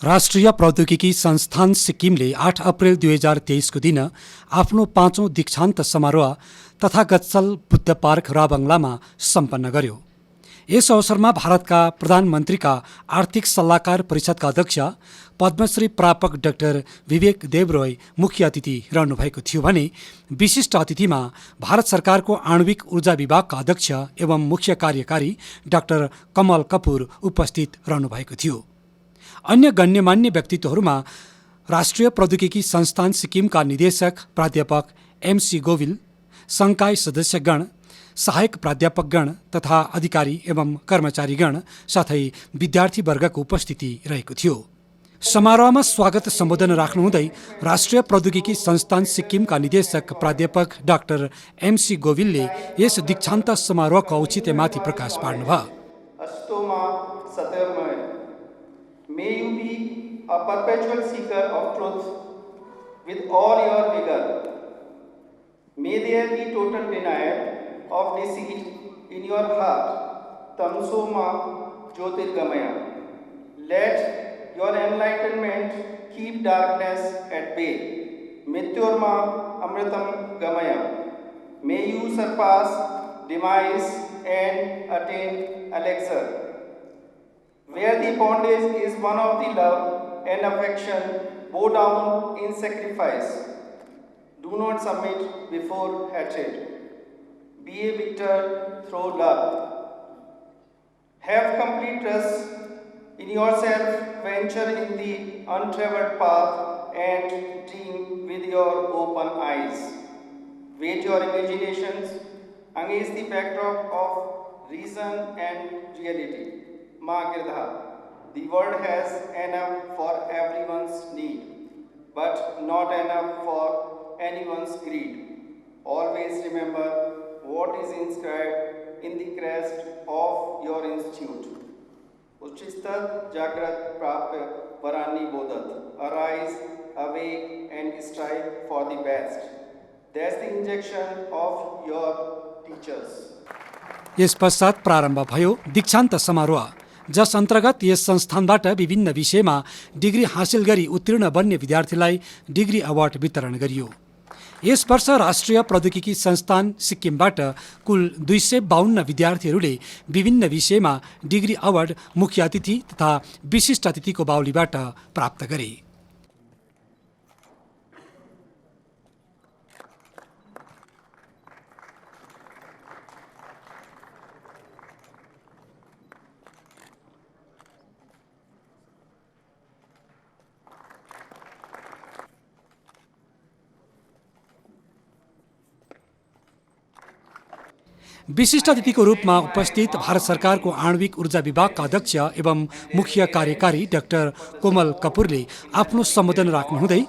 राष्ट्रिय प्रौद्योगिकी संस्थान सिक्किमले 8 अप्रेल 2023 को दिन आफ्नो 5औं दीक्षान्त समारोह तथागतसल बुद्ध पार्क राबङलामा सम्पन्न गर्यो। यस अवसरमा भारतका प्रधानमन्त्रीका आर्थिक सल्लाहकार परिषदका अध्यक्ष पद्मश्री प्रापक डाक्टर विवेक देवरोय मुख्य अतिथि रहनुभएको थियो भने विशिष्ट अतिथिमा भारत सरकारको आणविक ऊर्जा विभागका अध्यक्ष एवं मुख्य कार्यकारी डाक्टर कमल कपूर उपस्थित रहनुभएको थियो। अन्य गण्यमान्य व्यक्तित्वहरूमा राष्ट्रिय प्रौद्योगिकी संस्थान सिक्किमका निदेशक प्राध्यापक एमसी गोविल, संकाय सदस्यगण, सहायक प्राध्यापकगण तथा अधिकारी एवं कर्मचारीगण साथै विद्यार्थीवर्गको उपस्थिति रहेको थियो। समारोहमा स्वागत सम्बोधन राख्नुहुँदै राष्ट्रिय प्रौद्योगिकी संस्थान सिक्किमका निदेशक प्राध्यापक डाक्टर एमसी गोविलले यस दीक्षान्त समारोहको औचित्यमाथि प्रकाश पार्नुभयो। May you be a perpetual seeker of truth with all your vigor. May there be total denial of deceit in your heart. Tamso ma jyotirgamaya. Let your enlightenment keep darkness at bay. Mrityorma amritam gamaya. May you surpass demise and attain elixir. Where the bondage is one of the love and affection, bow down in sacrifice. Do not submit before hatred. Be a victor through love. Have complete trust in yourself, venture in the untraveled path and dream with your open eyes. Weight your imaginations against the backdrop of reason and reality. The world has enough for everyone's need, but not enough for anyone's greed. Always remember what is inscribed in the crest of your institute. Uchistat Jagrat Prapya Varani Bodat. Arise, awake, and strive for the best. That's the injection of your teachers. Yes पश्चात प्रारम्भ भयो दीक्षान्त समारोह, जस अन्तर्गत yes संस्थानबाट विभिन्न विषयमा degree हासिल गरी उत्तीर्ण बन्ने विद्यार्थीलाई डिग्री अवार्ड वितरण गरियो। यस वर्ष राष्ट्रिय प्रौद्योगिकी संस्थान सिक्किमबाट कुल 252 विद्यार्थीहरूले विभिन्न विषयमा डिग्री अवार्ड मुख्य अतिथि तथा विशिष्ट अतिथिको बाहुलीबाट प्राप्त गरे। विशिष्ट अतिथिको रूपमा उपस्थित भारत सरकारको आणविक ऊर्जा विभागका अध्यक्ष एवं मुख्य कार्यकारी डाक्टर कोमल कपूरले आफ्नो सम्बोधन राख्नुहुँदै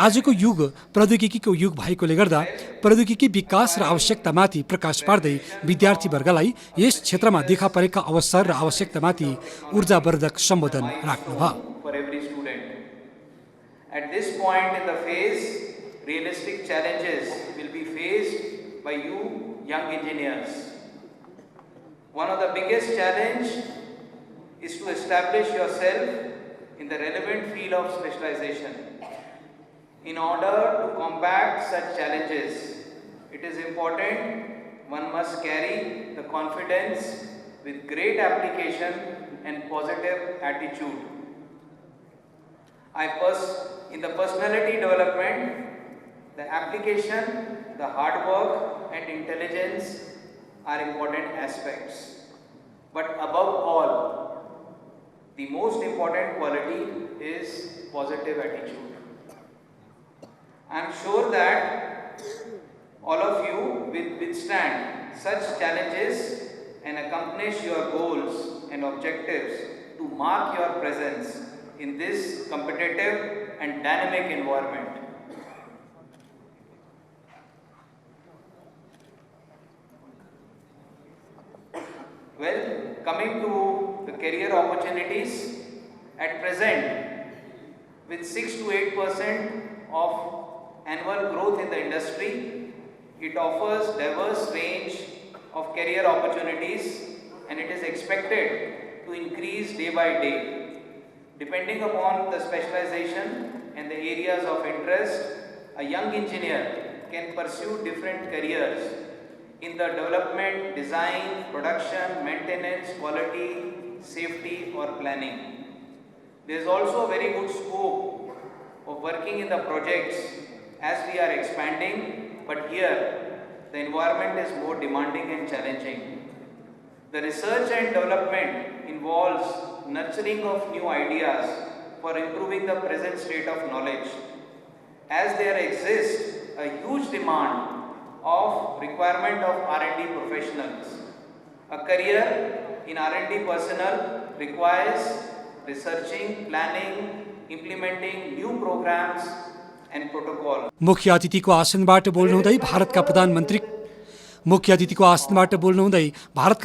आजको युग प्रौद्योगिकीको युग भएकोले गर्दा प्रौद्योगिकी विकास र आवश्यकतामाथि प्रकाश पार्दै विद्यार्थीवर्गलाई यस क्षेत्रमा देखा परेका अवसर र आवश्यकतामाथि ऊर्जावर्धक सम्बोधन राख्नुभयो। At this point in the phase, realistic challenges will be faced by you young engineers. One of the biggest challenge is to establish yourself in the relevant field of specialization. In order to combat such challenges, it is important one must carry the confidence with great application and positive attitude. In the personality development, the application, the hard work and intelligence are important aspects. But above all, the most important quality is positive attitude. I am sure that all of you will withstand such challenges and accomplish your goals and objectives to mark your presence in this competitive and dynamic environment. Well, coming to the career opportunities, at present, with 6 to 8% of annual growth in the industry, it offers diverse range of career opportunities and it is expected to increase day by day. Depending upon the specialization and the areas of interest, a young engineer can pursue different careers in the development, design, production, maintenance, quality, safety or planning. There is also a very good scope of working in the projects as we are expanding, but here the environment is more demanding and challenging. The research and development involves nurturing of new ideas for improving the present state of knowledge, as there exists a huge demand of requirement of R&D professionals. A career in R&D personnel requires researching, planning, implementing new programs and protocols. मुख्य अतिथिको आसनबाट बोल्नुहुँदै भारतका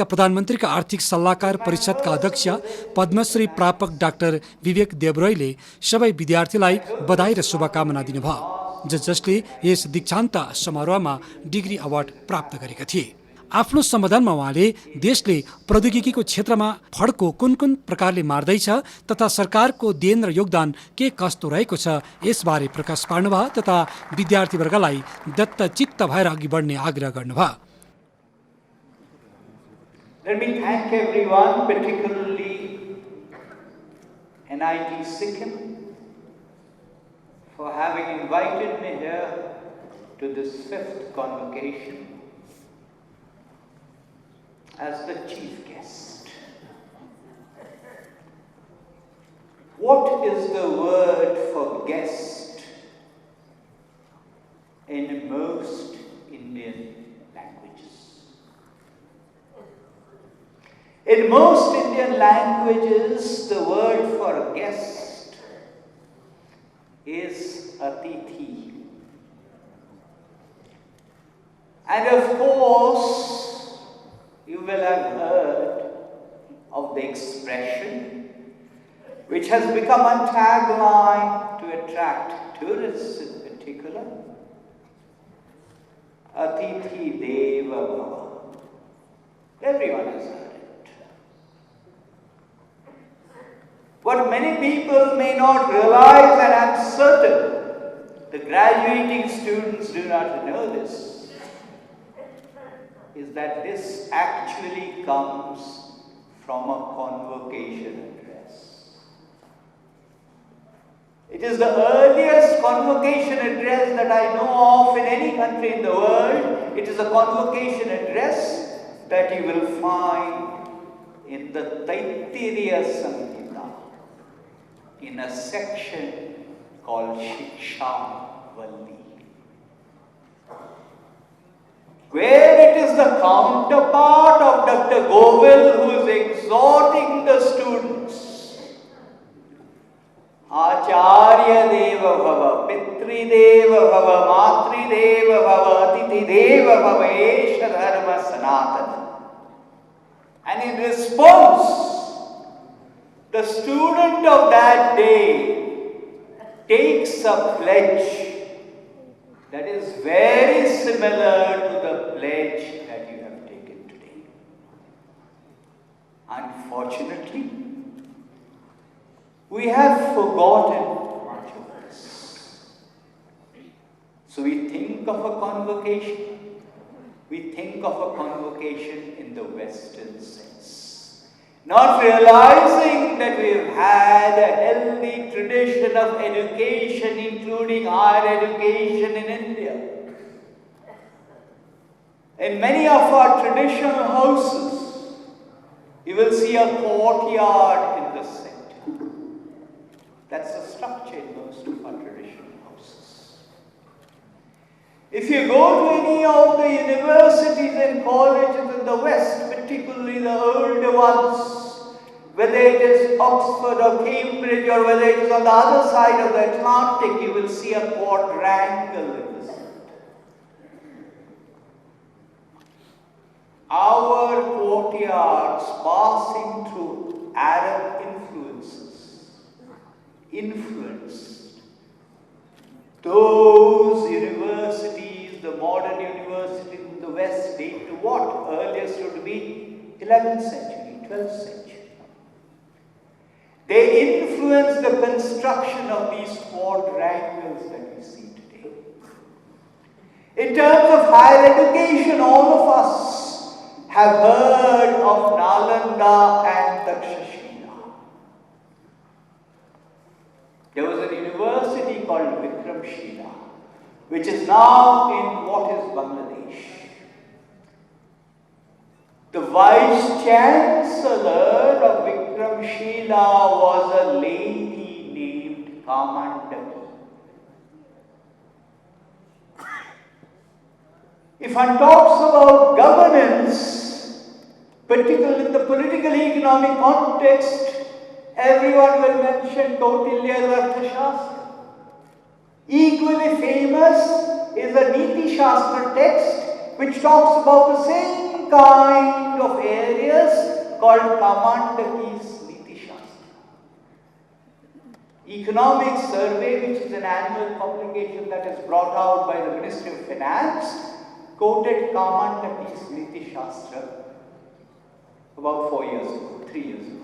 प्रधानमन्त्रीका आर्थिक सल्लाहकार परिषदका अध्यक्ष पद्मश्री प्रापक doctor विवेक देब्रोयले सबै विद्यार्थीलाई बधाई र शुभकामना दिनुभयो, जसले यस दीक्षान्त समारोहमा डिग्री अवार्ड प्राप्त गरेका थिए। आफ्नो सम्बोधनमा उहाँले देशले प्रौद्योगिकीको क्षेत्रमा फड्को कुन कुन प्रकारले मार्दैछ तथा सरकारको देन र योगदान के कस्तो रहेको छ यसबारे प्रकाश पार्नुभयो तथा विद्यार्थीवर्गलाई दत्तचित्त भएर अघि बढ्ने आग्रह गर्नुभयो। Let me thank everyone, particularly NIT Sikkim, for having invited me here to this 5th convocation as the chief guest. What is the word for guest in most Indian languages? In most Indian languages, the word for guest is atithi. And of course, you will have heard of the expression which has become a tagline to attract tourists in particular, Atithi Deva Bhava. Everyone has heard it. What many people may not realize, and I'm certain the graduating students do not know this, is that this actually comes from a convocation address. It is the earliest convocation address that I know of in any country in the world. It is a convocation address that you will find in the Taittiriya Samhita, in a section called Shiksha Valli, where it is the counterpart of Dr. Govil who is exhorting the students. Acharya Deva Bhava, Pitri Deva Bhava, Matri Deva Bhava, Atithi Deva Bhava, Esha Dharma Sanatana. And in response, the student of that day takes a pledge that is very similar to the pledge that you have taken today. Unfortunately, we have forgotten much of this. So we think of a convocation. We think of a convocation in the Western sense, not realizing that we've had a healthy tradition of education, including higher education in India. In many of our traditional houses, you will see a courtyard in the center. That's the structure in most of our traditional houses. If you go to any of the universities and colleges in the West, particularly the older ones, whether it is Oxford or Cambridge or whether it is on the other side of the Atlantic, you will see a quadrangle in the center. Our courtyards passing through Arab influenced those universities, the modern universities in the West, date to what? Earliest would be 11th century, 12th century. They influenced the construction of these quadrangles that we see today. In terms of higher education, all of us have heard of Nalanda and Takshashila. There was a university called Vikramshila, which is now in what is Bangladesh. The vice chancellor of Vikramshila was a lady named Kamandaki. If one talks about governance, particularly in the political economic context, everyone will mention Kautilya's Arthashastra. Equally famous is a Niti Shastra text which talks about the same kind of areas called Kamandaki's Niti Shastra. Economic Survey, which is an annual publication that is brought out by the Ministry of Finance, quoted Kamandaki's Niti Shastra about 4 years ago, 3 years ago.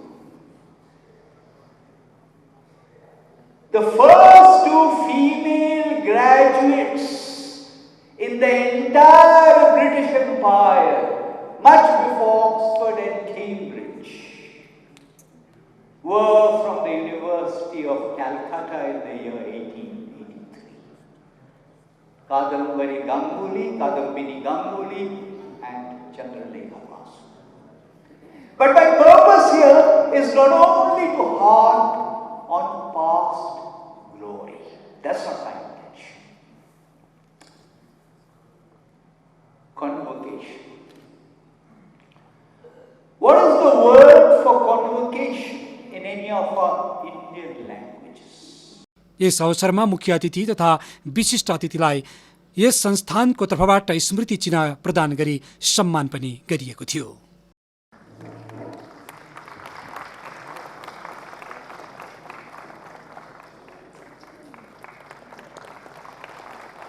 The first two female graduates in the entire British Empire, much before Oxford and Cambridge, were from the University of Calcutta in the year 1883. Kadambini Ganguly and Chandralekha Basu. But my purpose here is not only to harp on past glory. That's not my intention. Convocation. What is the word for convocation in any of our Indian languages? Yes अवसरमा मुख्य अतिथि तथा विशिष्ट अतिथिलाई yes संस्थानको तर्फबाट स्मृति चिह्न प्रदान गरी सम्मान पनि गरिएको थियो।